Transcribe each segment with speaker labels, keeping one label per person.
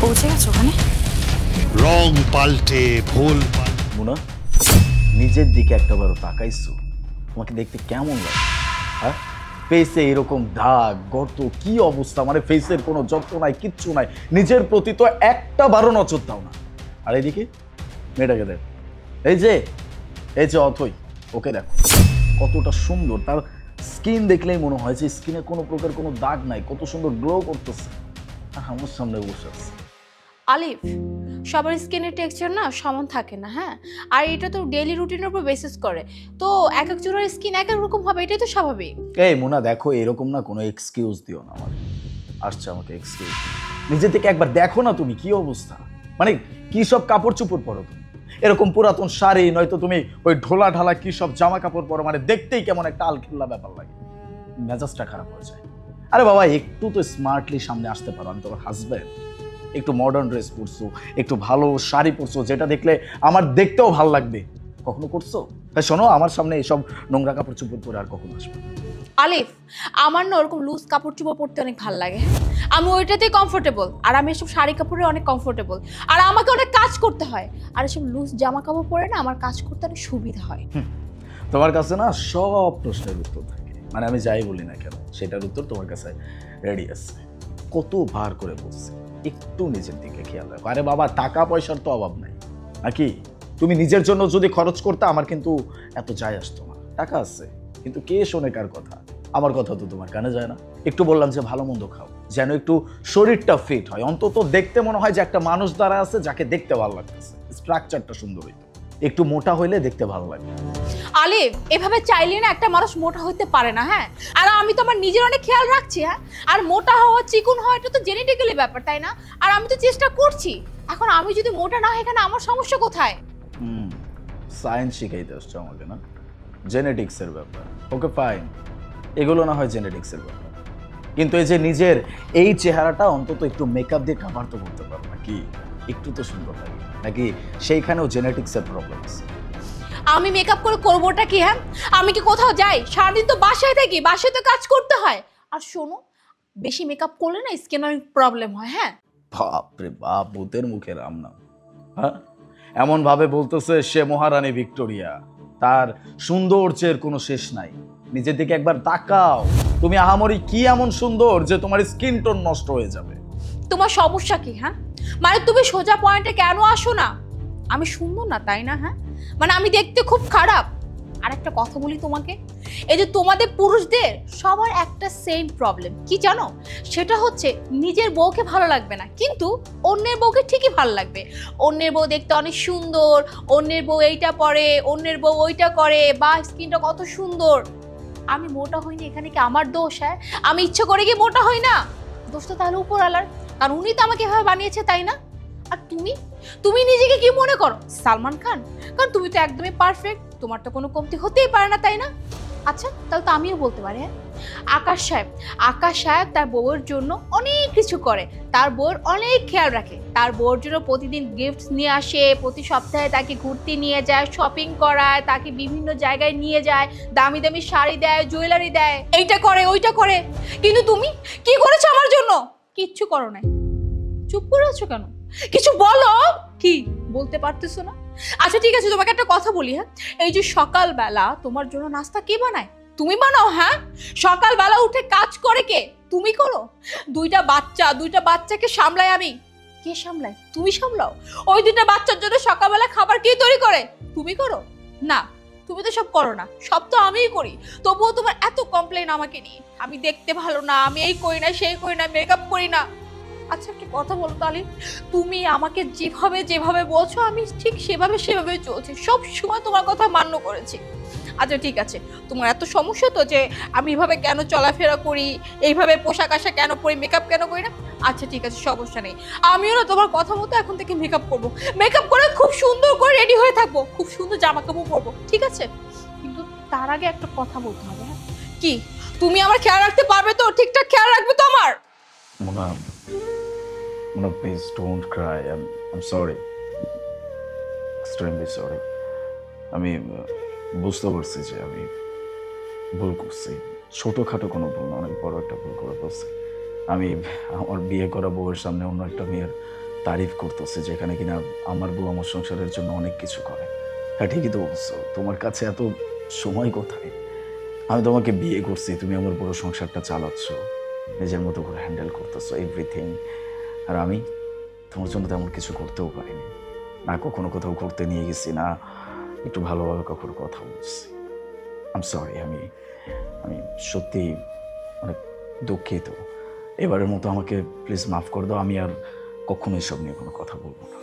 Speaker 1: পৌঁছে গেছো ওখানে?
Speaker 2: রং পাল্টে ভুল
Speaker 3: মুনা, নিজের দিকে একটাবারও তাকাইছো? তোমাকে দেখতে কেমন লাগে? হ্যাঁ, ফেসে এরকম দাগ গর্ত, কি অবস্থা, মানে ফেসের কোনো যত্ন নাই, কিচ্ছু নাই, নিজের প্রতি তো একটা বারো নজর দাও না। আর এইদিকে মেয়েটাকে দেখ, এই যে অথই, ওকে দেখো কতটা সুন্দর, তার স্কিন দেখলেই মনে হয় যে স্কিনে কোনো প্রকার কোনো দাগ নাই, কত সুন্দর গ্লো করতেছে, আর আমার সামনে বসে আছে।
Speaker 1: আলিফ, সবার স্কিনের টেক্সচার না সমান থাকে না, হ্যাঁ? আর এটা তো ডেইলি রুটিনের উপর বেসিস করে, তো এক একজনের স্কিন এক এক রকম হবে, এটাই তো স্বাভাবিক।
Speaker 3: এই মুনা দেখো, এরকম না কোনো এক্সকিউজ দিও না আমার। আসছে আমাকে এক্সকিউজ, নিজে থেকে একবার দেখো না তুমি কি অবস্থা, মানে কি সব কাপড় চোপড় পরো তুমি, এরকম পুরাতন শাড়ি, নয়তো তুমি ওই ঢোলা ঢালা কি সব জামা কাপড় পরো, মানে দেখতেই কেমন একটা আলখিল্লা ব্যাপার লাগে, মেজাজটা খারাপ হয়ে যায়। আরে বাবা, একটু তো স্মার্টলি সামনে আসতে পারো, আমি তোমার হাজব্যান্ড। একটু মডার্ন ড্রেস পরছো, একটু ভালো শাড়ি পরছো, যেটা দেখলে আমার দেখতেও ভালো লাগবে, কখনো করছো? তাই শোনো, আমার সামনে এসব নোংরা কাপড় চোপড় পরে আর কখনো আসবে না।
Speaker 1: আলিফ, আমার না ওরকম লুজ কাপড় চোপড় পরতে অনেক ভালো লাগে, আমি ওইটাতেই কমফোর্টেবল, আর আমি এসব শাড়ি কাপড়ে অনেক কমফোর্টেবল, আর আমাকে অনেক কাজ করতে হয়, আর এসব লুজ জামা কাপড় পরে না আমার কাজ করতে অনেক সুবিধা হয়।
Speaker 3: তোমার কাছে না সব প্রশ্নের উত্তর থাকে, মানে আমি যাই বলি না কেন সেটার উত্তর তোমার কাছে রেডি আছে। কতবার করে বলছি একটু নিজের দিকে খেয়াল রাখো। আরে বাবা, টাকা পয়সার তো অভাব নাই নাকি? তুমি নিজের জন্য যদি খরচ করতে আমার কিন্তু এত যায় আসতো না। টাকা আছে, কিন্তু কে শোনে কার কথা? আমার কথা তো তোমার কানে যায় না। একটু বললাম যে ভালো মন্দ খাও, যেন একটু শরীরটা ফিট হয়, অন্তত দেখতে মনে হয় যে একটা মানুষ দ্বারা আছে যাকে দেখতে ভালো লাগতেছে, স্ট্রাকচারটা সুন্দর হইতো। একটু মোটা হইলে দেখতে ভালো লাগে।
Speaker 1: আলিফ, এভাবে চাইলে না একটা মানুষ মোটা হতে পারে না, হ্যাঁ? আর আমি তো আমার নিজের অনেক খেয়াল রাখছি, হ্যাঁ? আর মোটা হওয়া চিকন হওয়া এটা তো জেনেটিক্যালি ব্যাপার, তাই না? আর আমি তো চেষ্টা করছি। এখন আমি যদি মোটা না হয়, এখানে আমার সমস্যা কোথায়?
Speaker 3: সায়েন্স শিখাইতে আসছো আমাকে না, জেনেটিক্সের ব্যাপার। ওকে ফাইন, এগুলো না হয় জেনেটিক্সের ব্যাপার, কিন্তু এই যে নিজের এই চেহারাটা অন্তত একটু মেকআপ দিয়ে কাভার তো করতে পারো নাকি? একটু তো সুন্দর লাগে নাকি? সেইখানেও জেনেটিক্সের প্রবলেম আছে।
Speaker 1: আমি মেকআপ করে করবোটা কি, হ্যাঁ? আমি কি কোথাও যাই? সারাদিন তো বাসায় থাকি, বাসায় তো কাজ করতে হয়। আর শোনো, বেশি মেকআপ করলে না স্কিন অনেক প্রবলেম হয়, হ্যাঁ?
Speaker 3: বাপরে বাপ, ভূতের মুখে রাম নাম। হ্যাঁ, এমন ভাবে বলতেছে সে মহারানী ভিক্টোরিয়া, তার সৌন্দর্যের কোনো শেষ নাই। নিজের দিকে একবার তাকাও, তুমি আহামরি কি এমন সুন্দর যে তোমার স্কিন টোন নষ্ট হয়ে যাবে?
Speaker 1: তোমার সমস্যা কি, হ্যাঁ? মানে তুমি সোজা পয়েন্টে কেন আসো না? আমি সুন্দর না, তাই না? হ্যাঁ, মানে আমি দেখতে খুব খারাপ? আর একটা কথা বলি তোমাকে, এই যে তোমাদের পুরুষদের সবার একটা সেম প্রবলেম কি জানো? সেটা হচ্ছে নিজের বউকে ভালো লাগবে না, কিন্তু অন্যের বউকে ঠিকই ভালো লাগবে। অন্যের বউ দেখতে অনেক সুন্দর, অন্যের বউ এইটা পরে, অন্যের বউ ওইটা করে, বা স্কিনটা কত সুন্দর। আমি মোটা হইনি, এখানে কি আমার দোষ? হ্যাঁ, আমি ইচ্ছে করে কি মোটা হই না? দোষটা তাহলে উপরওয়ালার, কারণ উনি তো আমাকে এভাবে বানিয়েছে, তাই না? আর তুমি তুমি নিজেকে কি মনে করো, সালমান খান? কারণ তুমি তো একদমই পারফেক্ট, তোমার তো কোনো কমতি হতেই পারে না, তাই না? আচ্ছা, তাহলে তো আমিও বলতে পারি, হ্যাঁ? আকাশ সাহেব তার বউয়ের জন্য অনেক কিছু করে, তার বউয়ের অনেক খেয়াল রাখে, তার বউয়ের জন্য প্রতিদিন গিফট নিয়ে আসে, প্রতি সপ্তাহে তাকে ঘুরতে নিয়ে যায়, শপিং করায়, তাকে বিভিন্ন জায়গায় নিয়ে যায়, দামি দামি শাড়ি দেয়, জুয়েলারি দেয়, এইটা করে ওইটা করে। কিন্তু তুমি কি করেছো আমার জন্য? কিচ্ছু করো নাই। চুপ করে আছো কেন? কিছু বলো। কি বলতে পারতেছো না? আচ্ছা ঠিক আছে, তোমাকে একটা কথা বলি, হ্যাঁ? এই যে সকালবেলা তোমার জন্য নাস্তা কে বানায়? তুমি বানাও, হ্যাঁ? সকালবেলা উঠে কাজ করে কে? তুমি করো। দুইটা বাচ্চাকে সামলাই আমি। কে সামলায়? তুমি সামলাও। ওই দুইটা বাচ্চার জন্য সকালবেলা খাবার কে তৈরি করে? তুমি করো না? তুমি তো সব করো না, সব তো আমিই করি। তবুও তোমার এত কমপ্লেন আমাকে নিয়ে, আমি দেখতে ভালো না, আমি এই করি না, সেই করি না, মেকআপ করি না। আচ্ছা একটা কথা বলো তাহলে, তুমি আমাকে যেভাবে যেভাবে বলছো আমি ঠিক সেভাবে সেভাবে চলছি, সব সময় তোমার কথা মান্য করেছি। আচ্ছা ঠিক আছে, তোমার এত সমস্যা তো যে আমি এভাবে কেন চলাফেরা করি, এইভাবে পোশাক আশাক কেন পরি, মেকআপ কেন করি না? আচ্ছা ঠিক আছে, সমস্যা নেই, আমিও না তোমার কথা মতো এখন থেকে মেকআপ করবো, মেকআপ করে খুব সুন্দর করে রেডি হয়ে থাকবো, খুব সুন্দর জামা কাপড় পরবো, ঠিক আছে? কিন্তু তার আগে একটা কথা বলতে হবে, হ্যাঁ? কি, তুমি আমার খেয়াল রাখতে পারবে তো? ঠিকঠাক খেয়াল রাখবে তো আমার?
Speaker 3: Mona, Mona please don't Cry, I am sorry, extremely sorry. আমি বুঝতে পারছি যে আমি ভুল করছি, ছোটোখাটো কোনো ভুল না, অনেক বড় একটা ভুল করে বলছি। আমি আমার বিয়ে করা বউয়ের সামনে অন্য একটা মেয়ের তারিফ করতেছে, যেখানে কিনা আমার বউ আমার সংসারের জন্য অনেক কিছু করে। হ্যাঁ ঠিকই তো বলছো, তোমার কাছে এত সময় কোথায়? আমি তোমাকে বিয়ে করছি, তুমি আমার বড় সংসারটা চালাচ্ছ, নিজের মতো করে হ্যান্ডেল করতেছো এভরিথিং, আর আমি তোমার জন্য তেমন কিছু করতেও পারিনি। না কখনো কোথাও ঘুরতে নিয়ে গেছি, না একটু ভালোভাবে কখনো কথা বলছি। আম সরি, আমি আমি সত্যি অনেক দুঃখিত। এবারের মতো আমাকে প্লিজ মাফ করে দাও, আমি আর কখনো এসব নিয়ে কোনো কথা বলবো না।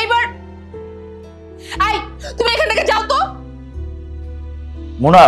Speaker 1: এইবার তুমি এখান থেকে যাও তো।
Speaker 3: মোনা,